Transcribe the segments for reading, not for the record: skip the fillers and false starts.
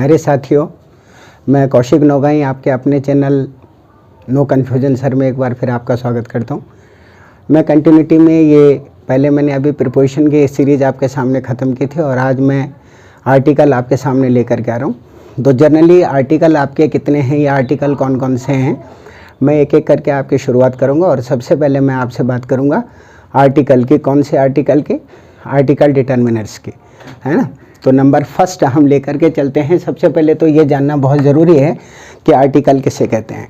प्यारे साथियों, मैं कौशिक नोगाई आपके अपने चैनल नो कन्फ्यूजन सर में एक बार फिर आपका स्वागत करता हूँ। मैं कंटिन्यूटी में ये पहले मैंने अभी प्रिपोजिशन की सीरीज़ आपके सामने ख़त्म की थी और आज मैं आर्टिकल आपके सामने लेकर के आ रहा हूँ। तो जनरली आर्टिकल आपके कितने हैं या आर्टिकल कौन कौन से हैं, मैं एक एक करके आपकी शुरुआत करूँगा। और सबसे पहले मैं आपसे बात करूँगा आर्टिकल की। कौन से आर्टिकल की? आर्टिकल डिटर्मिनर्स की, है ना। तो नंबर फर्स्ट हम लेकर के चलते हैं। सबसे पहले तो ये जानना बहुत ज़रूरी है कि आर्टिकल किसे कहते हैं।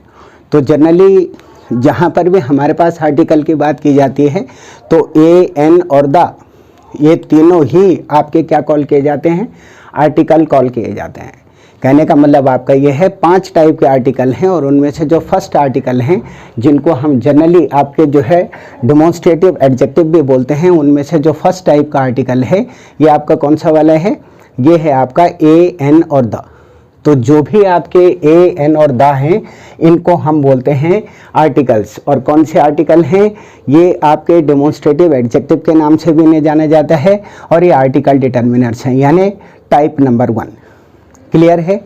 तो जनरली जहाँ पर भी हमारे पास आर्टिकल की बात की जाती है तो ए, एन और द, ये तीनों ही आपके क्या कॉल किए जाते हैं? आर्टिकल कॉल किए जाते हैं। कहने का मतलब आपका ये है 5 टाइप के आर्टिकल हैं और उनमें से जो फर्स्ट आर्टिकल हैं जिनको हम जनरली आपके जो है डेमोन्स्ट्रेटिव एडजेक्टिव भी बोलते हैं, उनमें से जो फर्स्ट टाइप का आर्टिकल है ये आपका कौन सा वाला है? ये है आपका ए, एन और द। तो जो भी आपके ए, एन और द हैं इनको हम बोलते हैं आर्टिकल्स। और कौन से आर्टिकल हैं? ये आपके डेमोन्स्ट्रेटिव एडजेक्टिव के नाम से भी इन्हें जाना जाता है और ये आर्टिकल डिटर्मिनर्स हैं, यानी टाइप नंबर 1। क्लियर है?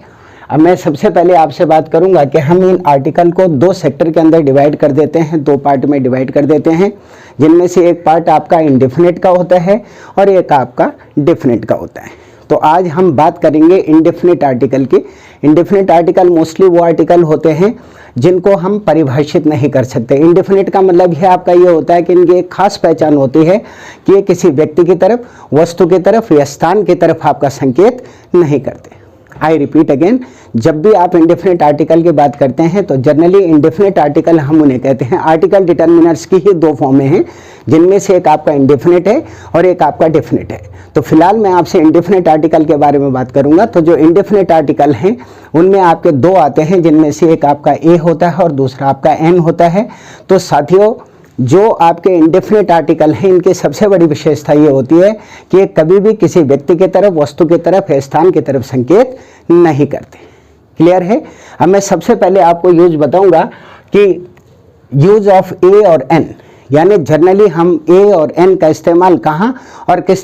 अब मैं सबसे पहले आपसे बात करूंगा कि हम इन आर्टिकल को 2 सेक्टर के अंदर डिवाइड कर देते हैं, 2 पार्ट में डिवाइड कर देते हैं, जिनमें से एक पार्ट आपका इंडेफिनिट का होता है और एक आपका डेफिनिट का होता है। तो आज हम बात करेंगे इंडेफिनिट आर्टिकल की। इंडेफिनिट आर्टिकल मोस्टली वो आर्टिकल होते हैं जिनको हम परिभाषित नहीं कर सकते। इंडेफिनिट का मतलब है आपका ये होता है कि इनकी एक खास पहचान होती है कि ये किसी व्यक्ति की तरफ, वस्तु की तरफ या स्थान की तरफ आपका संकेत नहीं करते। आई रिपीट अगेन, जब भी आप इंडेफिनिट आर्टिकल की बात करते हैं तो जनरली इंडेफिनिट आर्टिकल हम उन्हें कहते हैं। आर्टिकल डिटर्मिनर्स की ही 2 फॉर्में हैं, जिनमें से एक आपका इंडेफिनिट है और एक आपका डेफिनिट है। तो फिलहाल मैं आपसे इंडेफिनिट आर्टिकल के बारे में बात करूंगा। तो जो इंडेफिनिट आर्टिकल हैं उनमें आपके 2 आते हैं, जिनमें से एक आपका ए होता है और दूसरा आपका एन होता है। तो साथियों, जो आपके इंडेफिनिट आर्टिकल हैं इनकी सबसे बड़ी विशेषता ये होती है कि ये कभी भी किसी व्यक्ति की तरफ, वस्तु की तरफ या स्थान की तरफ संकेत नहीं करते। क्लियर है? अब मैं सबसे पहले आपको यूज बताऊंगा कि यूज ऑफ ए और एन, यानी जनरली हम ए और एन का इस्तेमाल कहाँ और किस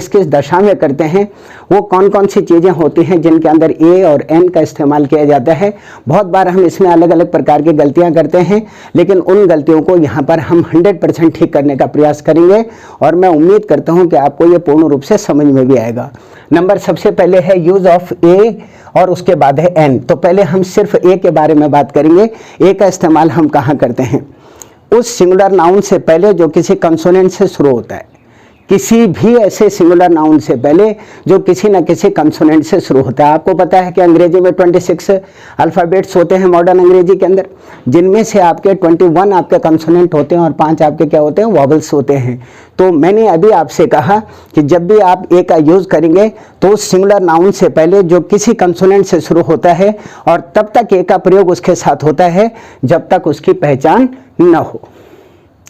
किस दशा में करते हैं, वो कौन कौन सी चीज़ें होती हैं जिनके अंदर ए और एन का इस्तेमाल किया जाता है। बहुत बार हम इसमें अलग अलग प्रकार की गलतियां करते हैं, लेकिन उन गलतियों को यहाँ पर हम 100% ठीक करने का प्रयास करेंगे और मैं उम्मीद करता हूँ कि आपको ये पूर्ण रूप से समझ में भी आएगा। नंबर सबसे पहले है यूज़ ऑफ ए और उसके बाद है एन। तो पहले हम सिर्फ ए के बारे में बात करेंगे। ए का इस्तेमाल हम कहाँ करते हैं? उस सिंगुलर नाउन से पहले जो किसी कंसोनेंट से शुरू होता है। किसी भी ऐसे सिंगुलर नाउन से पहले जो किसी न किसी कंसोनेंट से शुरू होता है। आपको पता है कि अंग्रेजी में 26 अल्फ़ाबेट्स होते हैं मॉडर्न अंग्रेजी के अंदर, जिनमें से आपके 21 आपके कंसोनेंट होते हैं और 5 आपके क्या होते हैं? वॉवल्स होते हैं। तो मैंने अभी आपसे कहा कि जब भी आप ए का यूज़ करेंगे तो उस सिंगुलर नाउन से पहले जो किसी कंसोनेंट से शुरू होता है और तब तक ए का प्रयोग उसके साथ होता है जब तक उसकी पहचान न हो।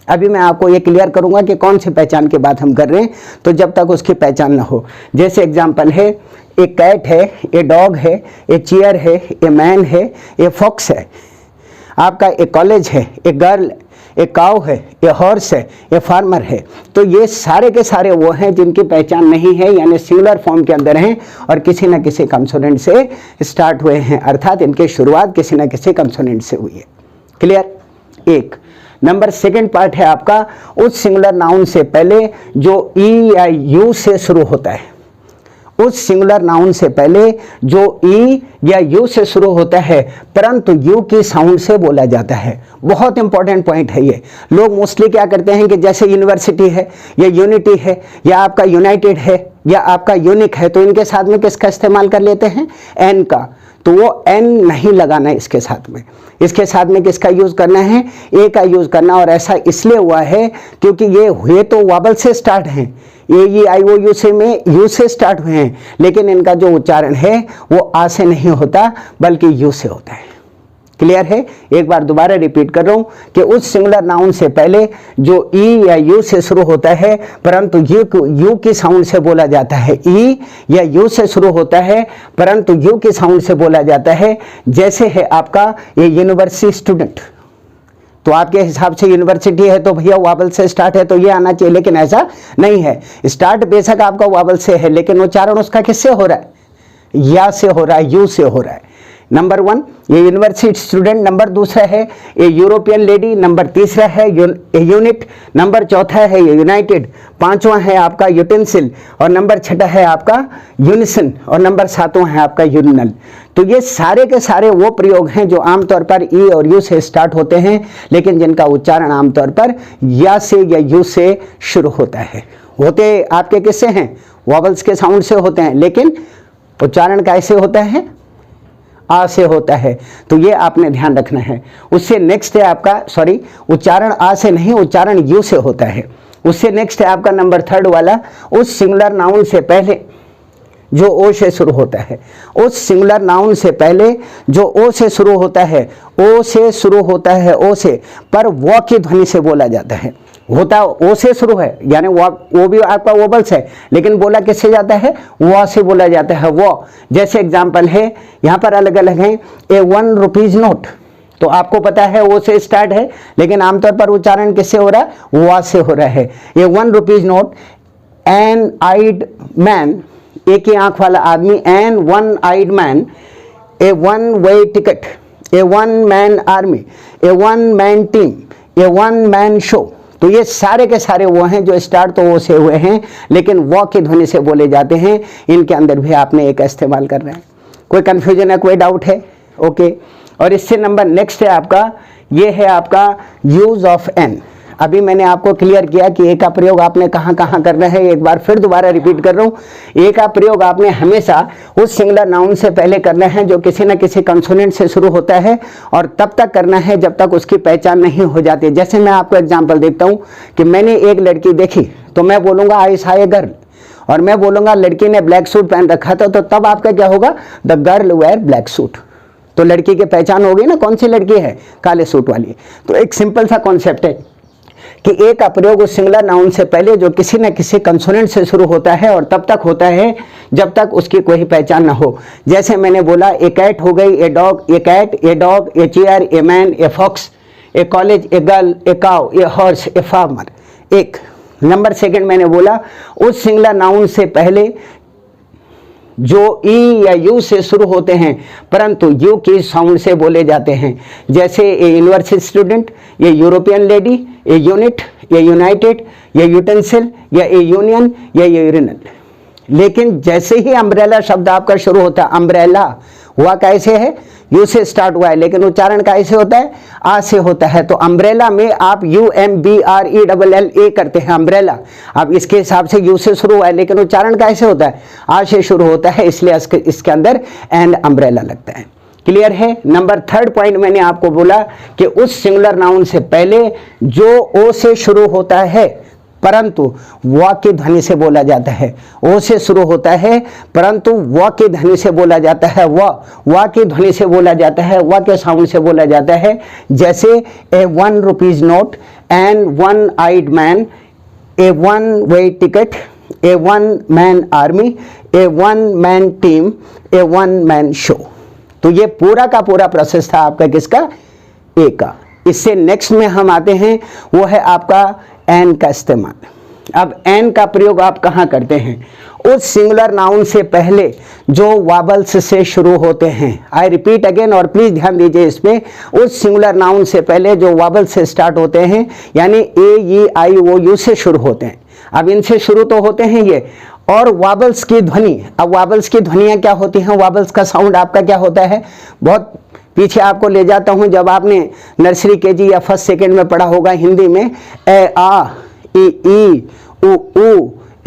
अभी मैं आपको ये क्लियर करूंगा कि कौन सी पहचान की बात हम कर रहे हैं। तो जब तक उसकी पहचान न हो, जैसे एग्जांपल है, ए कैट है, ए डॉग है, ए चेयर है, ए मैन है, ए फॉक्स है, आपका ए कॉलेज है, ए गर्ल, ए काउ है, ए हॉर्स है, ए फार्मर है। तो ये सारे के सारे वो हैं जिनकी पहचान नहीं है, यानी सिंगुलर फॉर्म के अंदर हैं और किसी न किसी कंसोनेंट से स्टार्ट हुए हैं, अर्थात इनकी शुरुआत किसी न किसी कंसोनेंट से हुई है। क्लियर? एक नंबर सेकंड पार्ट है आपका उस सिंगुलर नाउन से पहले जो ई या यू से शुरू होता है। उस सिंगुलर नाउन से पहले जो ई या यू से शुरू होता है परंतु यू की साउंड से बोला जाता है। बहुत इंपॉर्टेंट पॉइंट है ये। लोग मोस्टली क्या करते हैं कि जैसे यूनिवर्सिटी है या यूनिटी है या आपका यूनाइटेड है या आपका यूनिक है, तो इनके साथ में किसका इस्तेमाल कर लेते हैं? एन का। तो वो एन नहीं लगाना है इसके साथ में। इसके साथ में किसका यूज़ करना है? ए का यूज़ करना। और ऐसा इसलिए हुआ है क्योंकि ये हुए तो वावल से स्टार्ट हैं, ए, ई, आई, ओ, यू से में यू से स्टार्ट हुए हैं, लेकिन इनका जो उच्चारण है वो आ से नहीं होता बल्कि यू से होता है। क्लियर है? एक बार दोबारा रिपीट कर रहा हूं कि उस सिंगुलर नाउन से पहले जो ई या यू से शुरू होता है परंतु यू की साउंड से बोला जाता है। ई या यू से शुरू होता है परंतु यू की साउंड से बोला जाता है। जैसे है आपका ये यूनिवर्सिटी स्टूडेंट, तो आपके हिसाब से यूनिवर्सिटी है तो भैया वावल से स्टार्ट है तो ये आना चाहिए, लेकिन ऐसा नहीं है। स्टार्ट बेशक आपका वावल से है लेकिन उच्चारण उसका किससे हो रहा है? या से हो रहा है, यू से हो रहा है। नंबर 1 ये यूनिवर्सिटी स्टूडेंट, नंबर दूसरा है ये यूरोपियन लेडी, नंबर तीसरा है यूनिट, नंबर चौथा है ये यूनाइटेड, पांचवां है आपका यूटेंसिल, और नंबर छठा है आपका यूनिसन, और नंबर सातवां है आपका यूरिनल। तो ये सारे के सारे वो प्रयोग हैं जो आमतौर पर ई और यू से स्टार्ट होते हैं, लेकिन जिनका उच्चारण आमतौर पर या से या यू से शुरू होता है। होते आपके किससे हैं? वॉवल्स के साउंड से होते हैं, लेकिन उच्चारण कैसे होता है? आ से होता है। तो ये आपने ध्यान रखना है। उससे नेक्स्ट है आपका, सॉरी, उच्चारण आ से नहीं, उच्चारण यू से होता है। उससे नेक्स्ट है आपका नंबर 3 वाला, उस सिंगुलर नाउन से पहले जो ओ से शुरू होता है। उस सिंगुलर नाउन से पहले जो ओ से शुरू होता है, ओ से शुरू होता है, ओ से, पर वो की ध्वनि से बोला जाता है। होता ओ से शुरू है, यानी वो भी आपका वोबल्स है, लेकिन बोला किससे जाता है? वो से बोला जाता है। वो जैसे एग्जाम्पल है, यहाँ पर अलग अलग हैं। ए 1 रुपीज नोट, तो आपको पता है वो से स्टार्ट है, लेकिन आमतौर पर उच्चारण किससे हो रहा है? वो से हो रहा है। A 1 rupees note, an eyed man, एक ही आंख वाला आदमी, an 1 eyed man, a 1 way ticket, a 1 man army, a 1 man team, a 1 man show. तो ये सारे के सारे वो हैं जो स्टार्ट तो वो से हुए हैं, लेकिन वो की ध्वनि से बोले जाते हैं। इनके अंदर भी आपने एक इस्तेमाल कर रहे हैं। कोई कन्फ्यूजन है, कोई डाउट है? ओके। और इससे नंबर नेक्स्ट है आपका, ये है आपका यूज ऑफ एन। अभी मैंने आपको क्लियर किया कि ए का प्रयोग आपने कहाँ कहाँ करना है। एक बार फिर दोबारा रिपीट कर रहा हूँ। ए का प्रयोग आपने हमेशा उस सिंगुलर नाउन से पहले करना है जो किसी न किसी कंसोनेंट से शुरू होता है, और तब तक करना है जब तक उसकी पहचान नहीं हो जाती। जैसे मैं आपको एग्जाम्पल देता हूँ कि मैंने एक लड़की देखी, तो मैं बोलूँगा आई सा ए गर्ल, और मैं बोलूँगा लड़की ने ब्लैक सूट पहन रखा था, तो तब आपका क्या होगा? The girl wear black suit. तो लड़की की पहचान होगी ना, कौन सी लड़की है? काले सूट वाली। तो एक सिंपल सा कॉन्सेप्ट है कि ए का प्रयोग उस सिंगुलर नाउन से पहले जो किसी न किसी कंसोनेंट से शुरू होता है, और तब तक होता है जब तक उसकी कोई पहचान ना हो। जैसे मैंने बोला, ए कैट हो गई, a dog, a cat, a dog, a chair, a man, a fox, a college, a girl, a cow, a horse, a farmer. एक नंबर सेकंड मैंने बोला, उस सिंगुलर नाउन से पहले जो ई या यू से शुरू होते हैं, परंतु यू की साउंड से बोले जाते हैं। जैसे ए यूनिवर्सिटी स्टूडेंट, ये यूरोपियन लेडी, ए यूनिट, ये यूनाइटेड, ये यूटेंसिल, या ए यूनियन, या ये यूरिनल। लेकिन जैसे ही अम्ब्रेला शब्द आपका शुरू होता है, अम्ब्रेला हुआ कैसे है? यू से स्टार्ट हुआ है, लेकिन उच्चारण कैसे होता है? आ से होता है। तो अम्ब्रेला में आप UMBRELLA करते हैं, अम्ब्रेला। अब इसके हिसाब से यू से शुरू हुआ है, लेकिन उच्चारण कैसे होता है? आ से शुरू होता है, इसलिए इसके अंदर एंड अम्ब्रेला लगता है। क्लियर है? नंबर 3 पॉइंट मैंने आपको बोला कि उस सिंगुलर नाउन से पहले जो ओ से शुरू होता है, परंतु व की ध्वनि से बोला जाता है। ओ से शुरू होता है, परंतु व की ध्वनि से बोला जाता है। व की ध्वनि से बोला जाता है, व के साउंड से बोला जाता है। जैसे a 1 rupees note, an 1 eyed man, a 1 way ticket, a 1 man army, a 1 man team, a 1 man show. तो ये पूरा का पूरा प्रोसेस था आपका किसका? ए का। इससे नेक्स्ट में हम आते हैं, वो है आपका एन का इस्तेमाल। अब एन का प्रयोग आप कहाँ करते हैं? उस सिंगुलर नाउन से पहले जो वाबल्स से शुरू होते हैं। आई रिपीट अगेन, और प्लीज ध्यान दीजिए इसमें, उस सिंगुलर नाउन से पहले जो वाबल्स से स्टार्ट होते हैं, यानी ए, ई, आई, ओ, यू से शुरू होते हैं। अब इनसे शुरू तो होते हैं ये, और वाबल्स की ध्वनि। अब वाबल्स की ध्वनियाँ क्या होती हैं? वाबल्स का साउंड आपका क्या होता है? बहुत पीछे आपको ले जाता हूं, जब आपने नर्सरी केजी या फर्स्ट सेकंड में पढ़ा होगा हिंदी में, ए आ, ई, उ,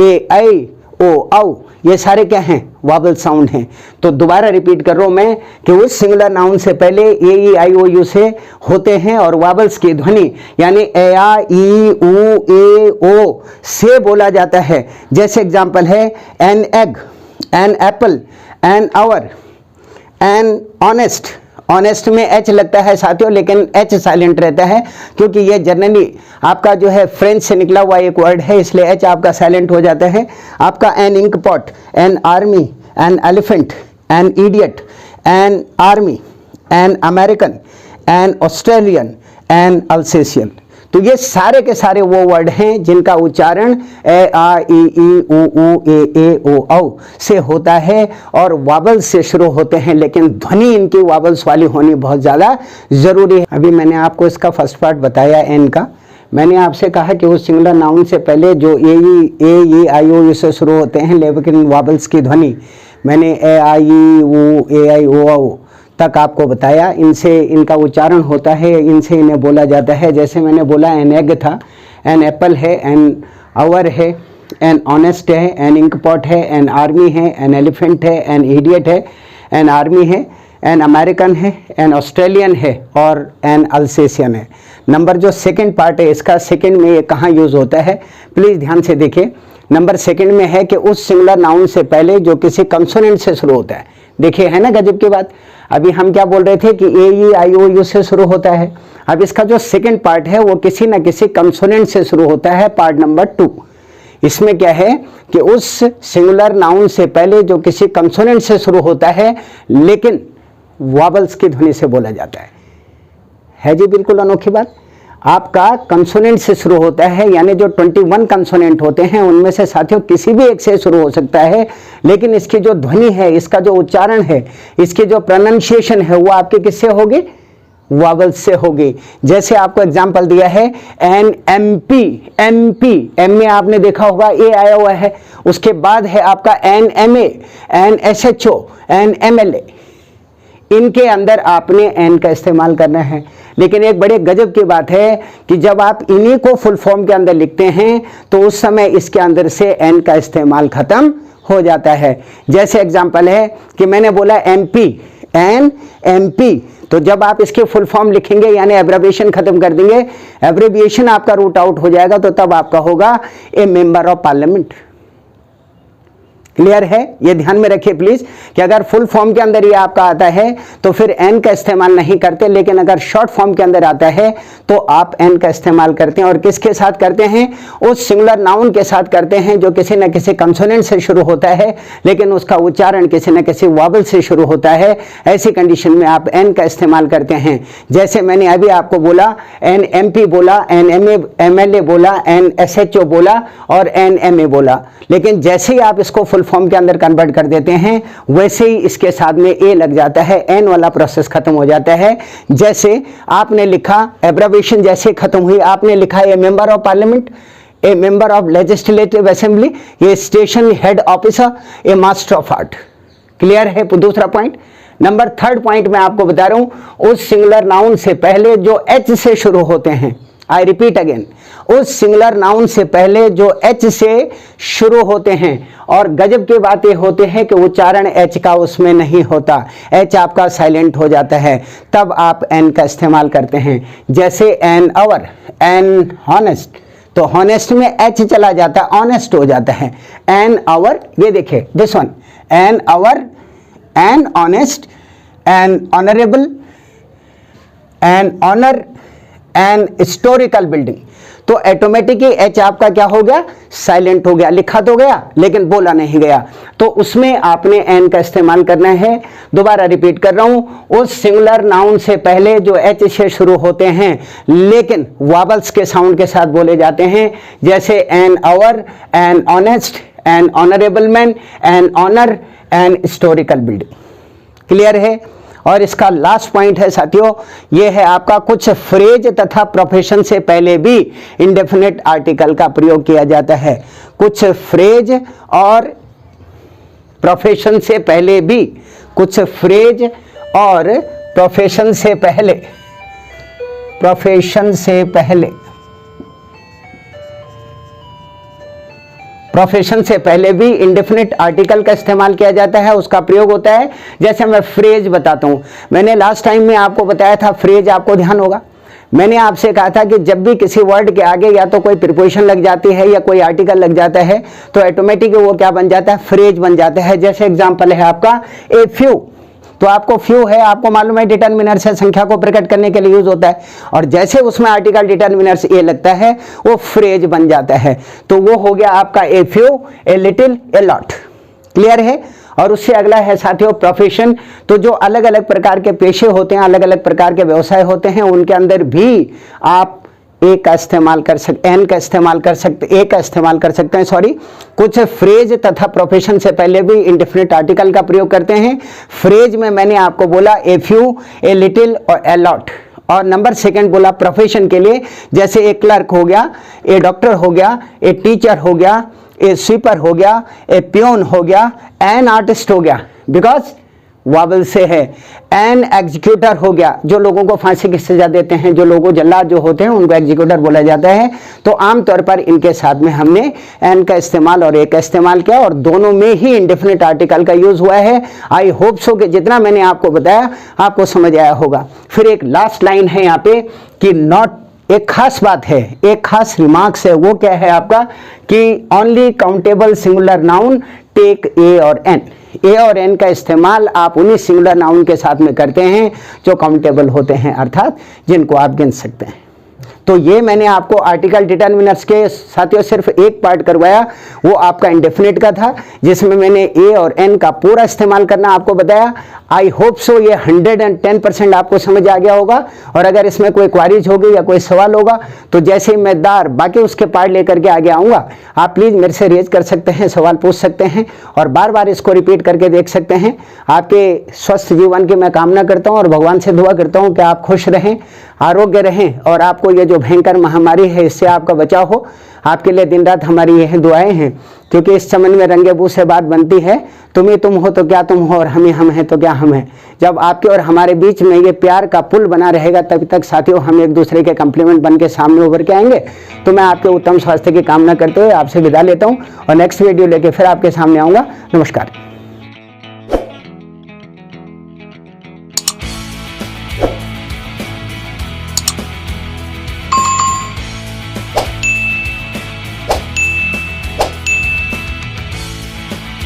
ए ऐ, ओ औ, ये सारे क्या हैं? वाबल साउंड हैं। तो दोबारा रिपीट कर रहा हूं मैं कि उस सिंगुलर नाउन से पहले ए, ई, आई, ओ, यू से होते हैं, और वाबल्स की ध्वनि यानी ए, आ, ई, उ, ए, ओ से बोला जाता है। जैसे एग्जाम्पल है, an egg, an apple, an hour, an honest. Honest में एच लगता है साथियों, लेकिन एच साइलेंट रहता है, क्योंकि ये जनरली आपका जो है फ्रेंच से निकला हुआ एक वर्ड है, इसलिए एच आपका साइलेंट हो जाता है। आपका an ink pot, an army, an elephant, an idiot, an army, an American, an Australian, an Alsatian. तो ये सारे के सारे वो वर्ड हैं जिनका उच्चारण ए आ ई ऊ ए ओ औ से होता है और वावल्स से शुरू होते हैं, लेकिन ध्वनि इनकी वावल्स वाली होनी बहुत ज़्यादा ज़रूरी है। अभी मैंने आपको इसका फर्स्ट पार्ट बताया एन का। मैंने आपसे कहा कि उस सिंगुलर नाउन से पहले जो ए आई ओ से शुरू होते हैं, लेकिन वावल्स की ध्वनि मैंने ए आई ओ औ तक आपको बताया। इनसे इनका उच्चारण होता है, इनसे इन्हें बोला जाता है। जैसे मैंने बोला एन एग था, एन एप्पल है, एन आवर है, एन ऑनेस्ट है, एन इंक पॉट है, एन आर्मी है, एन एलिफेंट है, एन इडियट है, एन आर्मी है, एन अमेरिकन है, एन ऑस्ट्रेलियन है और एन अल्सेशियन है। नंबर जो सेकंड पार्ट है इसका, सेकंड में ये कहाँ यूज़ होता है, प्लीज़ ध्यान से देखिए। नंबर सेकंड में है कि उस सिंगुलर नाउन से पहले जो किसी कंसोनेंट से शुरू होता है। देखिए है ना गजब की बात। अभी हम क्या बोल रहे थे कि ए ई आई ओ यू से शुरू होता है। अब इसका जो सेकंड पार्ट है वो किसी न किसी कंसोनेंट से शुरू होता है, पार्ट नंबर 2। इसमें क्या है कि उस सिंगुलर नाउन से पहले जो किसी कंसोनेंट से शुरू होता है लेकिन वावल्स की ध्वनि से बोला जाता है जी बिल्कुल अनोखी बात। आपका कंसोनेंट से शुरू होता है, यानी जो 21 कंसोनेंट होते हैं उनमें से साथियों किसी भी एक से शुरू हो सकता है, लेकिन इसकी जो ध्वनि है, इसका जो उच्चारण है, इसकी जो प्रोनाउंसिएशन है वो आपके किससे होगी, वावल्स से होगी। जैसे आपको एग्जांपल दिया है एन एम पी, एम में आपने देखा होगा ए आया हुआ है, उसके बाद है आपका an M A, an S H O, an M L A. इनके अंदर आपने एन का इस्तेमाल करना है। लेकिन एक बड़े गजब की बात है कि जब आप इन्हीं को फुल फॉर्म के अंदर लिखते हैं तो उस समय इसके अंदर से एन का इस्तेमाल खत्म हो जाता है। जैसे एग्जांपल है कि मैंने बोला एमपी, एन एमपी, तो जब आप इसके फुल फॉर्म लिखेंगे यानी एब्रिविएशन खत्म कर देंगे, एब्रिविएशन आपका रूट आउट हो जाएगा, तो तब आपका होगा ए मेंबर ऑफ पार्लियामेंट। क्लियर है? ये ध्यान में रखिए प्लीज कि अगर फुल फॉर्म के अंदर ये आपका आता है तो फिर एन का इस्तेमाल नहीं करते, लेकिन अगर शॉर्ट फॉर्म के अंदर आता है तो आप एन का इस्तेमाल करते हैं। और किसके साथ करते हैं? उस सिंगुलर नाउन के साथ करते हैं जो किसी न किसी कंसोनेंट से शुरू होता है लेकिन उसका उच्चारण किसी न किसी वावल से शुरू होता है। ऐसी कंडीशन में आप एन का इस्तेमाल करते हैं। जैसे मैंने अभी आपको बोला एन एम पी बोला, एन एम एल ए बोला, एन एस एच ओ बोला और एन एम ए बोला, लेकिन जैसे ही आप इसको फुल फॉर्म के अंदर कन्वर्ट कर देते हैं वैसे ही इसके साथ में ए लग जाता है, एन वाला प्रोसेस खत्म हो जाता है। जैसे आपने लिखा, एब्रिविएशन जैसे खत्म हुई, आपने लिखा ए member of parliament, A member of legislative assembly, A station head officer, A master of art. Clear है? दूसरा पॉइंट। नंबर थर्ड पॉइंट मैं आपको बता रहा हूं, उस सिंगुलर नाउन से पहले जो एच से शुरू होते हैं, आई रिपीट अगेन, उस सिंगुलर नाउन से पहले जो एच से शुरू होते हैं, और गजब की बातें होते हैं कि उच्चारण एच का उसमें नहीं होता, एच आपका साइलेंट हो जाता है, तब आप एन का इस्तेमाल करते हैं। जैसे एन आवर, एन हॉनेस्ट, तो हॉनेस्ट में एच चला जाता है, ऑनेस्ट हो जाता है। एन आवर, ये देखिए this one, an hour, an honest, an honourable, an honour, an historical building, तो ऑटोमेटिकली एच आपका क्या हो गया? साइलेंट हो गया। लिखा तो गया लेकिन बोला नहीं गया, तो उसमें आपने एन का इस्तेमाल करना है। दोबारा रिपीट कर रहा हूं, उस सिंगुलर नाउन से पहले जो एच से शुरू होते हैं लेकिन वावल्स के साउंड के साथ बोले जाते हैं, जैसे an hour, an honest, an honourable man, an honour, an historical building. Clear है? और इसका लास्ट पॉइंट है साथियों, ये है आपका कुछ फ्रेज तथा प्रोफेशन से पहले भी इंडेफिनिट आर्टिकल का प्रयोग किया जाता है। कुछ फ्रेज और प्रोफेशन से पहले भी, कुछ फ्रेज और प्रोफेशन से पहले, प्रोफेशन से पहले, प्रोफेशन से पहले भी इंडेफिनिट आर्टिकल का इस्तेमाल किया जाता है, उसका प्रयोग होता है। जैसे मैं फ्रेज बताता हूं, मैंने लास्ट टाइम में आपको बताया था फ्रेज, आपको ध्यान होगा, मैंने आपसे कहा था कि जब भी किसी वर्ड के आगे या तो कोई प्रीपोजिशन लग जाती है या कोई आर्टिकल लग जाता है तो ऑटोमेटिक वो क्या बन जाता है? फ्रेज बन जाता है। जैसे एग्जाम्पल है आपका ए फ्यू, तो आपको फ्यू है, आपको मालूम है डिटर्मिनर से संख्या को प्रकट करने के लिए यूज होता है, और जैसे उसमें आर्टिकल डिटर्मिनर से ए लगता है वो फ्रेज बन जाता है। तो वो हो गया आपका a few, a little, a lot. Clear है? और उससे अगला है साथियों प्रोफेशन। तो जो अलग अलग प्रकार के पेशे होते हैं, अलग अलग प्रकार के व्यवसाय होते हैं, उनके अंदर भी आप ए का इस्तेमाल कर सकते, एन का इस्तेमाल कर सकते, ए का इस्तेमाल कर सकते हैं, सॉरी। कुछ फ्रेज तथा प्रोफेशन से पहले भी इंडेफिनिट आर्टिकल का प्रयोग करते हैं। फ्रेज में मैंने आपको बोला ए फ्यू, ए लिटिल और ए लॉट। और नंबर सेकंड बोला प्रोफेशन के लिए, जैसे ए क्लर्क हो गया, ए डॉक्टर हो गया, ए टीचर हो गया, ए स्वीपर हो गया, ए प्यून हो गया, एन आर्टिस्ट हो गया, बिकॉज वावल से है। एन एग्जीक्यूटर हो गया, जो लोगों को फांसी की सजा देते हैं, जो लोगों जल्लाद जो होते हैं उनको एग्जीक्यूटर बोला जाता है। तो आमतौर पर इनके साथ में हमने एन का इस्तेमाल और ए का इस्तेमाल किया, और दोनों में ही इंडेफिनिट आर्टिकल का यूज हुआ है। आई होप सो कि जितना मैंने आपको बताया आपको समझ आया होगा। फिर एक लास्ट लाइन है यहाँ पे कि नॉट, एक खास बात है, एक खास रिमार्क्स है, वो क्या है आपका कि only countable singular noun take a और एन। ए और एन का इस्तेमाल आप उन्हीं सिंगुलर नाउन के साथ में करते हैं जो काउंटेबल होते हैं, अर्थात जिनको आप गिन सकते हैं। तो ये मैंने आपको आर्टिकल डिटर्मिनर्स के साथियों सिर्फ एक पार्ट करवाया, वो आपका इंडेफिनिट का था, जिसमें मैंने ए और एन का पूरा इस्तेमाल करना आपको बताया। आई होप सो ये 110% आपको समझ आ गया होगा। और अगर इसमें कोई क्वारीज होगी या कोई सवाल होगा तो जैसे ही मैं बाकी उसके पार्ट लेकर के आगे आऊँगा, आप प्लीज़ मेरे से रेज कर सकते हैं, सवाल पूछ सकते हैं और बार बार इसको रिपीट करके देख सकते हैं। आपके स्वस्थ जीवन की मैं कामना करता हूँ और भगवान से दुआ करता हूँ कि आप खुश रहें, आरोग्य रहें और आपको ये जो भयंकर महामारी है इससे आपका बचाव हो। आपके लिए दिन रात हमारी यह दुआएं हैं, क्योंकि इस चमन में रंगे बू से बात बनती है। तुम ही तुम हो तो क्या तुम हो, और हम ही हम हैं तो क्या हम हैं। जब आपके और हमारे बीच में ये प्यार का पुल बना रहेगा तब तक साथियों हम एक दूसरे के कम्प्लीमेंट बन के सामने उभर के आएंगे। तो मैं आपके उत्तम स्वास्थ्य की कामना करते हुए आपसे विदा लेता हूँ और नेक्स्ट वीडियो लेके फिर आपके सामने आऊँगा। नमस्कार।